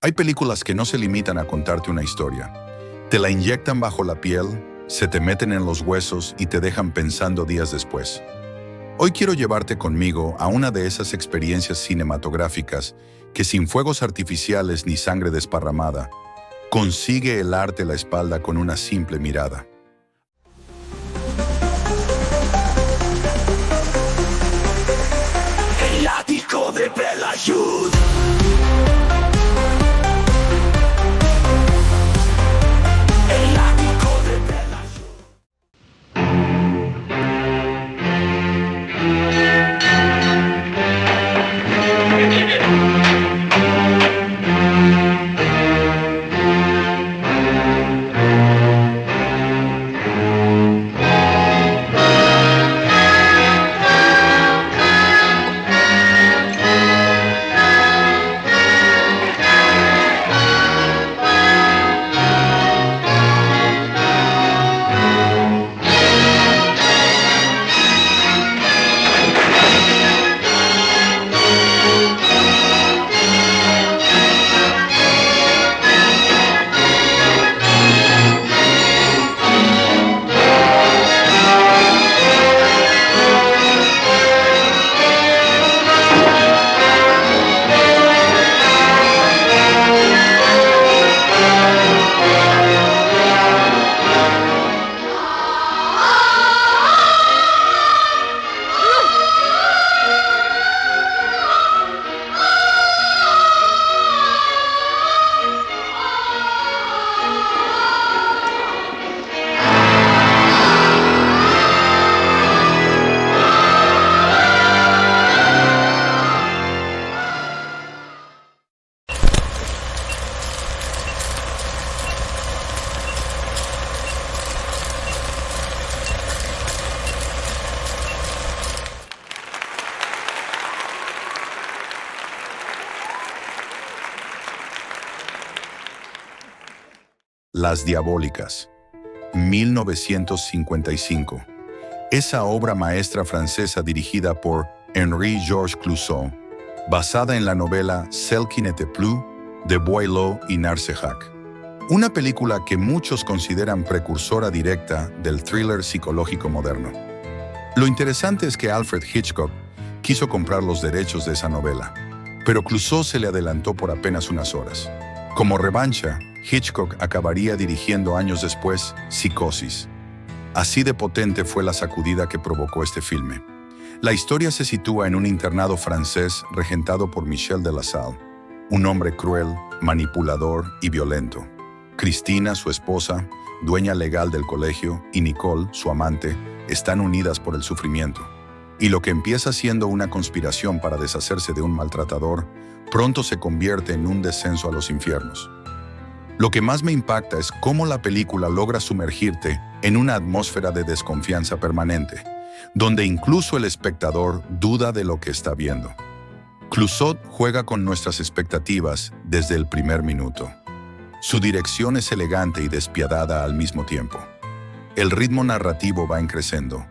Hay películas que no se limitan a contarte una historia. Te la inyectan bajo la piel, se te meten en los huesos y te dejan pensando días después. Hoy quiero llevarte conmigo a una de esas experiencias cinematográficas que sin fuegos artificiales ni sangre desparramada, consigue helarte la espalda con una simple mirada. El ático de Belayud. El ático de Belayud. Las Diabólicas, 1955. Esa obra maestra francesa dirigida por Henri-Georges Clouzot, basada en la novela Celle qui n'était plus de Boileau y Narcejac. Una película que muchos consideran precursora directa del thriller psicológico moderno. Lo interesante es que Alfred Hitchcock quiso comprar los derechos de esa novela, pero Clouzot se le adelantó por apenas unas horas. Como revancha, Hitchcock acabaría dirigiendo años después Psicosis. Así de potente fue la sacudida que provocó este filme. La historia se sitúa en un internado francés regentado por Michel de La Salle, un hombre cruel, manipulador y violento. Cristina, su esposa, dueña legal del colegio, y Nicole, su amante, están unidas por el sufrimiento. Y lo que empieza siendo una conspiración para deshacerse de un maltratador, pronto se convierte en un descenso a los infiernos. Lo que más me impacta es cómo la película logra sumergirte en una atmósfera de desconfianza permanente, donde incluso el espectador duda de lo que está viendo. Clouzot juega con nuestras expectativas desde el primer minuto. Su dirección es elegante y despiadada al mismo tiempo. El ritmo narrativo va creciendo,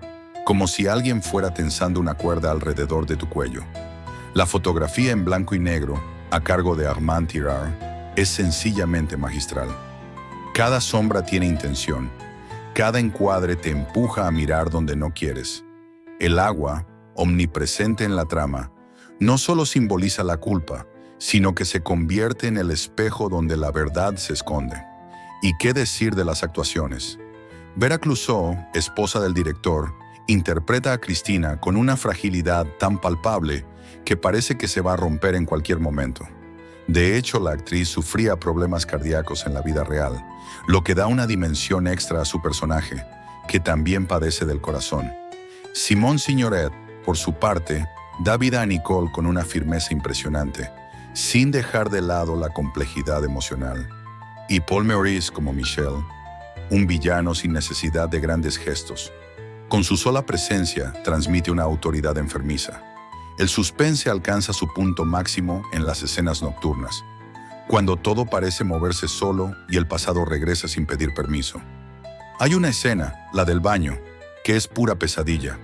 como si alguien fuera tensando una cuerda alrededor de tu cuello. La fotografía en blanco y negro, a cargo de Armand Tirard, es sencillamente magistral. Cada sombra tiene intención. Cada encuadre te empuja a mirar donde no quieres. El agua, omnipresente en la trama, no solo simboliza la culpa, sino que se convierte en el espejo donde la verdad se esconde. ¿Y qué decir de las actuaciones? Vera Clouzot, esposa del director, interpreta a Cristina con una fragilidad tan palpable que parece que se va a romper en cualquier momento. De hecho, la actriz sufría problemas cardíacos en la vida real, lo que da una dimensión extra a su personaje, que también padece del corazón. Simone Signoret, por su parte, da vida a Nicole con una firmeza impresionante, sin dejar de lado la complejidad emocional. Y Paul Meurice como Michel, un villano sin necesidad de grandes gestos. Con su sola presencia, transmite una autoridad enfermiza. El suspense alcanza su punto máximo en las escenas nocturnas, cuando todo parece moverse solo y el pasado regresa sin pedir permiso. Hay una escena, la del baño, que es pura pesadilla.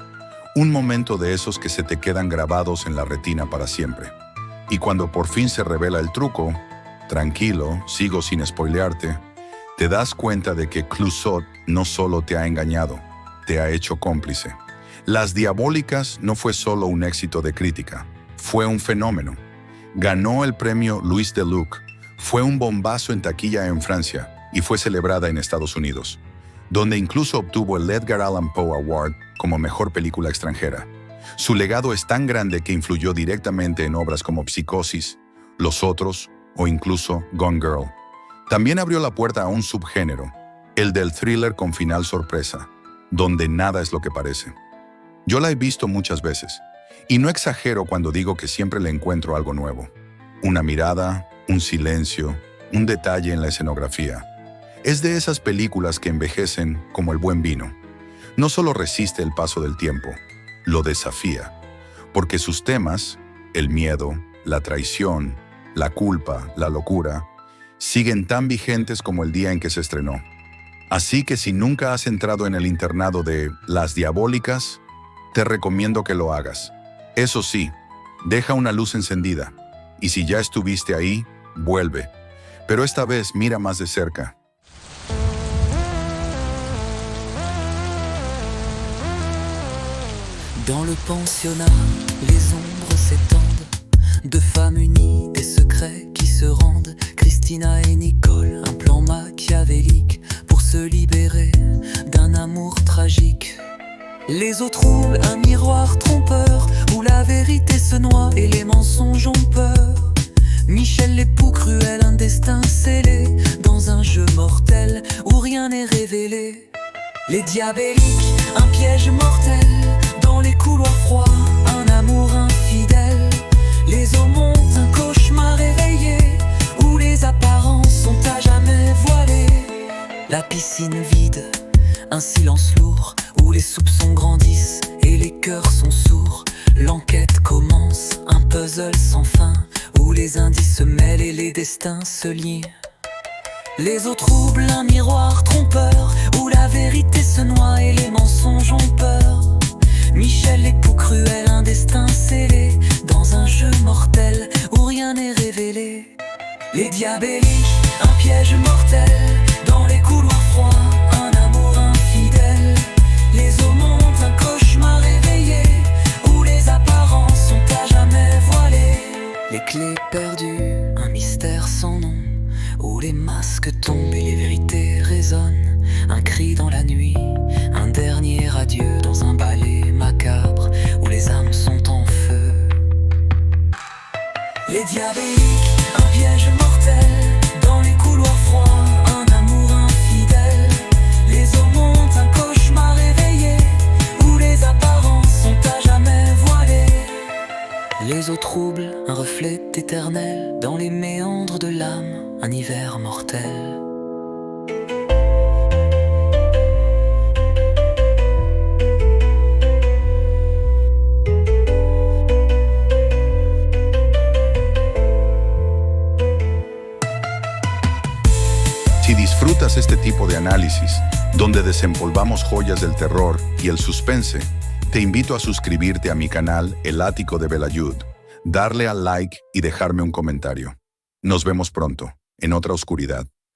Un momento de esos que se te quedan grabados en la retina para siempre. Y cuando por fin se revela el truco, tranquilo, sigo sin spoilearte, te das cuenta de que Clouseau no solo te ha engañado, te ha hecho cómplice. Las Diabólicas no fue solo un éxito de crítica, fue un fenómeno. Ganó el premio Louis Deluc, fue un bombazo en taquilla en Francia y fue celebrada en Estados Unidos, donde incluso obtuvo el Edgar Allan Poe Award como mejor película extranjera. Su legado es tan grande que influyó directamente en obras como Psicosis, Los Otros o incluso Gone Girl. También abrió la puerta a un subgénero, el del thriller con final sorpresa, donde nada es lo que parece. Yo la he visto muchas veces, y no exagero cuando digo que siempre le encuentro algo nuevo. Una mirada, un silencio, un detalle en la escenografía. Es de esas películas que envejecen como el buen vino. No solo resiste el paso del tiempo, lo desafía, porque sus temas, el miedo, la traición, la culpa, la locura, siguen tan vigentes como el día en que se estrenó. Así que si nunca has entrado en el internado de Las Diabólicas, te recomiendo que lo hagas. Eso sí, deja una luz encendida, y si ya estuviste ahí, vuelve. Pero esta vez mira más de cerca. Dans le pensionnat, les ombres s'étendent. Deux femmes unies, des secrets qui se rendent. Christina et Nicole, un plan machiavélique pour se libérer d'un amour tragique. Les eaux troubles, un miroir trompeur où la vérité se noie et les mensonges ont peur. Michel l'époux cruel, un destin scellé dans un jeu mortel où rien n'est révélé. Les diabéliques, un piège mortel dans les couloirs froids, un amour infidèle. Les eaux montent, un cauchemar éveillé où les apparences sont à jamais voilées. La piscine vide, un silence lourd où les soupçons grandissent et les cœurs sont sourds. L'enquête commence, un puzzle sans fin où les indices se mêlent et les destins se lient. Les eaux troubles, un miroir trompeur où la vérité se noie et les mensonges ont peur. Michel l'époux cruel, un destin scellé dans un jeu mortel où rien n'est révélé. Les diabéliques, un piège mortel dans les couloirs froids, un amour infidèle. Les eaux montent, un cauchemar éveillé où les apparences sont à jamais voilées. Les clés perdues, un mystère sans nom où les masques tombent et les vérités résonnent. Un cri dans la nuit, un dernier adieu dans un ballet macabre où les âmes sont en feu. Les diabéliques, un piège mortel dans les couloirs froids, un amour infidèle. Les eaux montent, un cauchemar éveillé où les apparences sont à jamais voilées. Les eaux troubles, un reflet éternel dans les méandres de l'âme, un hiver mortel. Si disfrutas este tipo de análisis, donde desempolvamos joyas del terror y el suspense, te invito a suscribirte a mi canal El Ático de Belayud, darle al like y dejarme un comentario. Nos vemos pronto, en otra oscuridad.